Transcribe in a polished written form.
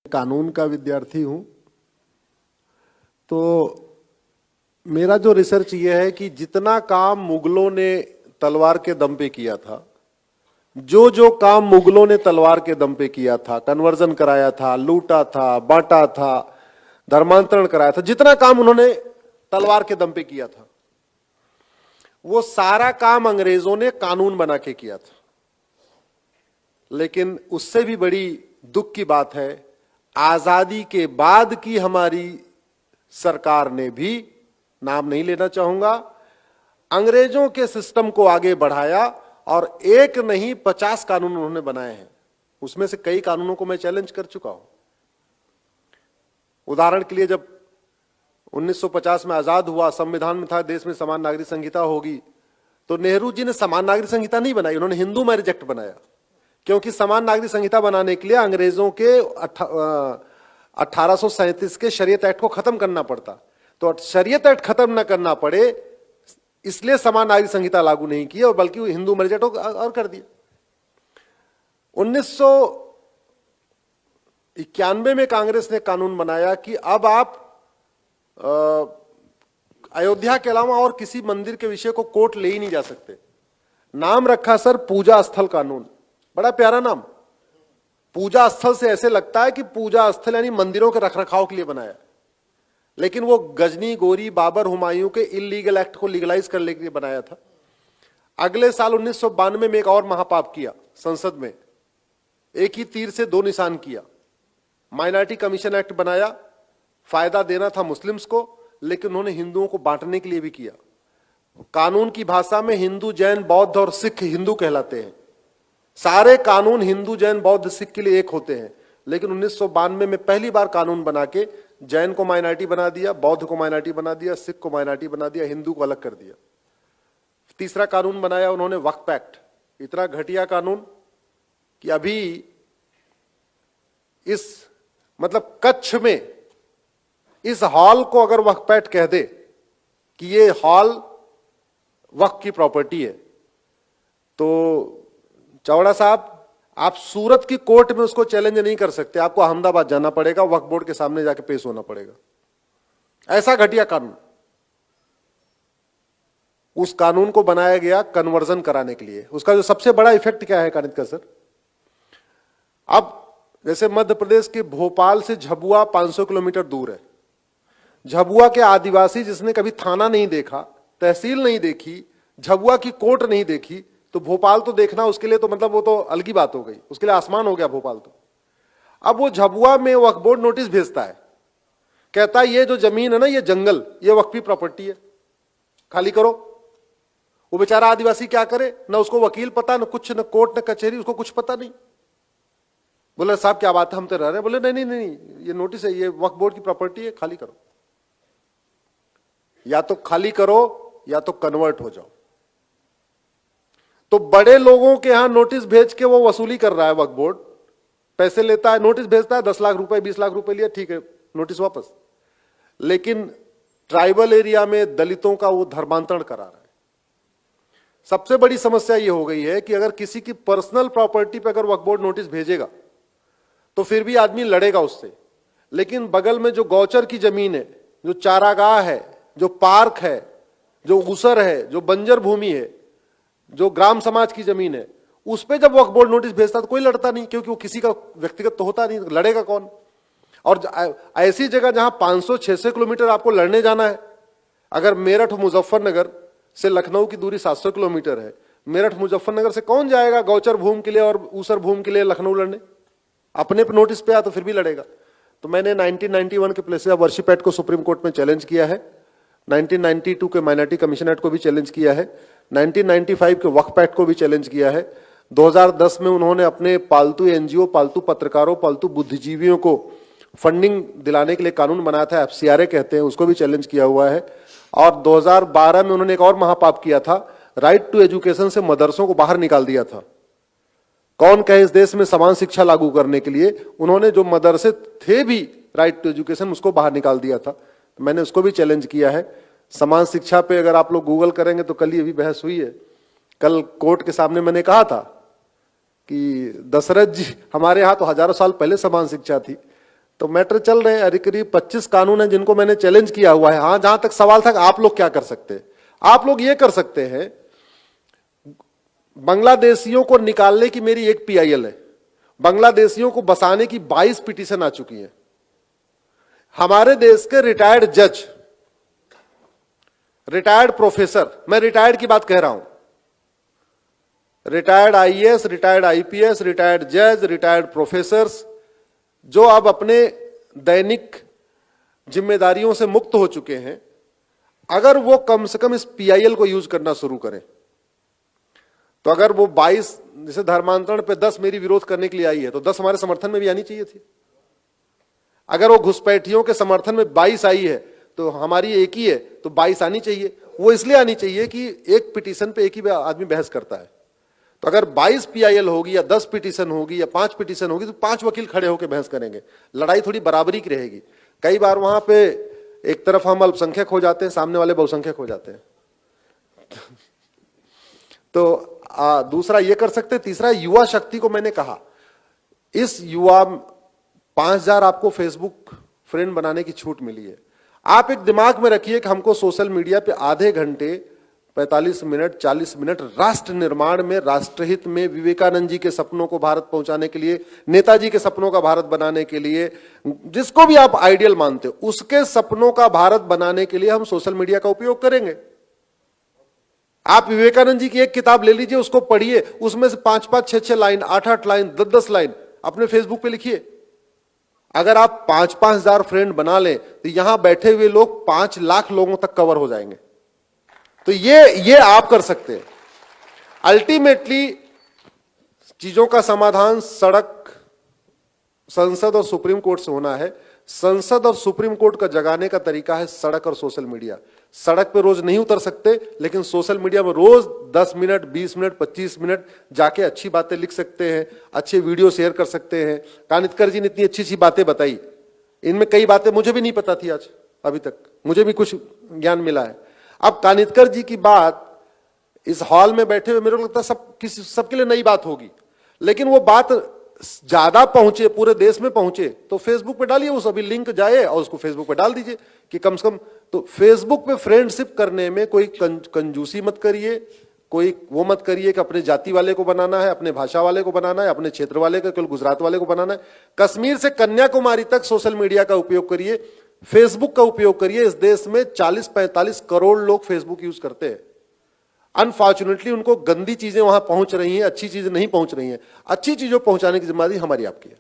कानून का विद्यार्थी हूं, तो मेरा जो रिसर्च ये है कि जितना काम मुगलों ने तलवार के दम पे किया था, जो काम मुगलों ने तलवार के दम पे किया था, कन्वर्जन कराया था, लूटा था, बांटा था, धर्मांतरण कराया था, जितना काम उन्होंने तलवार के दम पे किया था, वो सारा काम अंग्रेजों ने कानून बना के किया था। लेकिन उससे भी बड़ी दुख की बात है, आजादी के बाद की हमारी सरकार ने भी, नाम नहीं लेना चाहूंगा, अंग्रेजों के सिस्टम को आगे बढ़ाया और एक नहीं 50 कानून उन्होंने बनाए हैं। उसमें से कई कानूनों को मैं चैलेंज कर चुका हूं। उदाहरण के लिए, जब 1950 में आजाद हुआ, संविधान में था देश में समान नागरिक संहिता होगी, तो नेहरू जी ने समान नागरिक संहिता नहीं बनाई, उन्होंने हिंदू मैरिज एक्ट बनाया। क्योंकि समान नागरिक संहिता बनाने के लिए अंग्रेजों के 1837 के शरीयत एक्ट को खत्म करना पड़ता, तो शरीयत एक्ट खत्म न करना पड़े इसलिए समान नागरिक संहिता लागू नहीं की और बल्कि हिंदू मैरिज एक्ट और कर दिया। 1991 में कांग्रेस ने कानून बनाया कि अब आप अयोध्या के अलावा और किसी मंदिर के विषय को कोर्ट ले ही नहीं जा सकते। नाम रखा सर पूजा स्थल कानून, बड़ा प्यारा नाम। पूजा स्थल से ऐसे लगता है कि पूजा स्थल यानी मंदिरों के रखरखाव के लिए बनाया, लेकिन वो गजनी, गोरी, बाबर, हुमायूं के इलीगल एक्ट को लीगलाइज करने के लिए बनाया था। अगले साल 1992 में एक और महापाप किया संसद में, एक ही तीर से दो निशान किया। माइनॉरिटी कमीशन एक्ट बनाया, फायदा देना था मुस्लिम्स को, लेकिन उन्होंने हिंदुओं को बांटने के लिए भी किया। कानून की भाषा में हिंदू, जैन, बौद्ध और सिख हिंदू कहलाते हैं। सारे कानून हिंदू, जैन, बौद्ध, सिख के लिए एक होते हैं, लेकिन 1992 में पहली बार कानून बना के जैन को माइनॉरिटी बना दिया, बौद्ध को माइनॉरिटी बना दिया, सिख को माइनॉरिटी बना दिया, हिंदू को अलग कर दिया। तीसरा कानून बनाया उन्होंने वक्फ एक्ट, इतना घटिया कानून कि अभी इस मतलब कच्छ में इस हॉल को अगर वक्फ एक्ट कह दे कि ये हॉल वक्फ की प्रॉपर्टी है, तो चावड़ा साहब आप सूरत की कोर्ट में उसको चैलेंज नहीं कर सकते, आपको अहमदाबाद जाना पड़ेगा, वक्फ बोर्ड के सामने जाके पेश होना पड़ेगा। ऐसा घटिया कानून। उस कानून को बनाया गया कन्वर्जन कराने के लिए। उसका जो सबसे बड़ा इफेक्ट क्या है कानित का सर, अब जैसे मध्य प्रदेश के भोपाल से झबुआ 500 किलोमीटर दूर है। झबुआ के आदिवासी जिसने कभी थाना नहीं देखा, तहसील नहीं देखी, झबुआ की कोर्ट नहीं देखी, तो भोपाल तो देखना उसके लिए तो मतलब वो तो अलग ही बात हो गई, उसके लिए आसमान हो गया भोपाल तो। अब वो झबुआ में वक्फ बोर्ड नोटिस भेजता है, कहता है ये जो जमीन है ना, ये जंगल, ये वक्फी प्रॉपर्टी है, खाली करो। वो बेचारा आदिवासी क्या करे, ना उसको वकील पता, ना कुछ, ना कोर्ट, ना कचहरी, उसको कुछ पता नहीं। बोले साहब क्या बात है, हम तो रह रहे हैं। बोले नहीं नहीं नहीं, ये नोटिस है, ये वक्फ बोर्ड की प्रॉपर्टी है, खाली करो। या तो खाली करो या तो कन्वर्ट हो जाओ। तो बड़े लोगों के यहां नोटिस भेज के वो वसूली कर रहा है वक्फ बोर्ड, पैसे लेता है, नोटिस भेजता है, 10 लाख रुपए, 20 लाख रुपए लिया, ठीक है, नोटिस वापस। लेकिन ट्राइबल एरिया में दलितों का वो धर्मांतरण करा रहा है। सबसे बड़ी समस्या ये हो गई है कि अगर किसी की पर्सनल प्रॉपर्टी पे अगर वक्फ बोर्ड नोटिस भेजेगा तो फिर भी आदमी लड़ेगा उससे, लेकिन बगल में जो गौचर की जमीन है, जो चारागाह है, जो पार्क है, जो ऊसर है, जो बंजर भूमि है, जो ग्राम समाज की जमीन है, उस पे जब वक्फ बोर्ड नोटिस भेजता तो कोई लड़ता नहीं, क्योंकि वो किसी का व्यक्तिगत तो होता नहीं, लड़ेगा कौन। और ऐसी जगह जहां 500-600 किलोमीटर आपको लड़ने जाना है, अगर मेरठ मुजफ्फरनगर से लखनऊ की दूरी 700 किलोमीटर है, मेरठ मुजफ्फरनगर से कौन जाएगा गौचर भूमि के लिए और ऊसर भूमि के लिए लखनऊ लड़ने। अपने पे नोटिस पे आया तो फिर भी लड़ेगा। तो मैंने 1991 के प्लेसेस ऑफ वर्शिप एक्ट को सुप्रीम कोर्ट में चैलेंज किया है, 1992 के माइनॉरिटी कमीशन एक्ट को भी चैलेंज किया है, 1995 के वक्फ एक्ट को भी चैलेंज किया है। 2010 में उन्होंने अपने पालतू एनजीओ, पालतू पत्रकारों, पालतू बुद्धिजीवियों को फंडिंग दिलाने के लिए कानून बनाया था, FCRA कहते हैं, उसको भी चैलेंज किया हुआ है। और 2012 में उन्होंने एक और महापाप किया था, राइट टू एजुकेशन से मदरसों को बाहर निकाल दिया था। कौन कहे इस देश में समान शिक्षा लागू करने के लिए उन्होंने जो मदरसे थे भी राइट टू एजुकेशन, उसको बाहर निकाल दिया था। मैंने उसको भी चैलेंज किया है। समान शिक्षा पे अगर आप लोग गूगल करेंगे तो कल ही अभी बहस हुई है। कल कोर्ट के सामने मैंने कहा था कि दशरथ जी, हमारे यहाँ तो हजारों साल पहले समान शिक्षा थी, तो मैटर चल रहे हैं, करीब 25 कानून हैं जिनको मैंने चैलेंज किया हुआ है। हां, जहां तक सवाल था आप लोग क्या कर सकते हैं, आप लोग ये कर सकते हैं, बांग्लादेशियों को निकालने की मेरी एक पीआईएल है, बांग्लादेशियों को बसाने की 22 पिटीशन आ चुकी है। हमारे देश के रिटायर्ड जज, रिटायर्ड प्रोफेसर, मैं रिटायर्ड की बात कह रहा हूं, retired IAS, retired IPS, retired जज, रिटायर्ड प्रोफेसर्स, जो अब अपने दैनिक जिम्मेदारियों से मुक्त हो चुके हैं, अगर वो कम से कम इस पीआईएल को यूज करना शुरू करें, तो अगर वो 22, जैसे धर्मांतरण पे 10 मेरी विरोध करने के लिए आई है, तो 10 हमारे समर्थन में भी आनी चाहिए थी। अगर वो घुसपैठियों के समर्थन में 22 आई है, तो हमारी एक ही है, तो 22 आनी चाहिए। वो इसलिए आनी चाहिए कि एक पिटीशन पे एक ही आदमी बहस करता है। तो अगर 22 पीआईएल होगी या 10 पिटीशन होगी या 5 पिटीशन होगी, तो 5 वकील खड़े होकर बहस करेंगे, लड़ाई थोड़ी बराबरी की रहेगी। कई बार वहां पे एक तरफ हम अल्पसंख्यक हो जाते हैं, सामने वाले बहुसंख्यक हो जाते हैं। तो दूसरा ये कर सकते हैं। तीसरा, युवा शक्ति को मैंने कहा, इस युवा 5000 आपको फेसबुक फ्रेंड बनाने की छूट मिली है। आप एक दिमाग में रखिए कि हमको सोशल मीडिया पे आधे घंटे, 45 मिनट, 40 मिनट राष्ट्र निर्माण में, राष्ट्रहित में, विवेकानंद जी के सपनों को भारत पहुंचाने के लिए, नेताजी के सपनों का भारत बनाने के लिए, जिसको भी आप आइडियल मानते हो, उसके सपनों का भारत बनाने के लिए हम सोशल मीडिया का उपयोग करेंगे। आप विवेकानंद जी की एक किताब ले लीजिए, उसको पढ़िए, उसमें से 5-5, 6-6 लाइन, 8-8 लाइन, 10-10 लाइन अपने फेसबुक पे लिखिए। अगर आप 5-5 हजार फ्रेंड बना लें, तो यहां बैठे हुए लोग 5 लाख लोगों तक कवर हो जाएंगे। तो ये आप कर सकते हैं। अल्टीमेटली चीजों का समाधान सड़क, संसद और सुप्रीम कोर्ट से होना है। संसद और सुप्रीम कोर्ट का जगाने का तरीका है सड़क और सोशल मीडिया। सड़क पे रोज नहीं उतर सकते, लेकिन सोशल मीडिया में रोज 10 मिनट, 20 मिनट, 25 मिनट जाके अच्छी बातें लिख सकते हैं, अच्छे वीडियो शेयर कर सकते हैं। कानितकर जी ने इतनी अच्छी अच्छी बातें बताई, इनमें कई बातें मुझे भी नहीं पता थी, आज अभी तक मुझे भी कुछ ज्ञान मिला है। अब कानितकर जी की बात इस हॉल में बैठे हुए मेरे को लगता है सबके लिए नई बात होगी, लेकिन वो बात ज्यादा पहुंचे, पूरे देश में पहुंचे, तो फेसबुक पे डालिए, उस अभी लिंक जाए और उसको फेसबुक पे डाल दीजिए कि कम से कम। तो फेसबुक पे फ्रेंडशिप करने में कोई कंजूसी मत करिए, कोई वो मत करिए कि अपने जाति वाले को बनाना है, अपने भाषा वाले को बनाना है, अपने क्षेत्र वाले को, केवल गुजरात वाले को बनाना है। कश्मीर से कन्याकुमारी तक सोशल मीडिया का उपयोग करिए, फेसबुक का उपयोग करिए। इस देश में 40-45 करोड़ लोग फेसबुक यूज करते हैं। अनफॉर्चुनेटली उनको गंदी चीजें वहां पहुंच रही हैं, अच्छी चीजें नहीं पहुंच रही हैं। अच्छी चीजों पहुंचाने की जिम्मेदारी हमारी, आपकी है।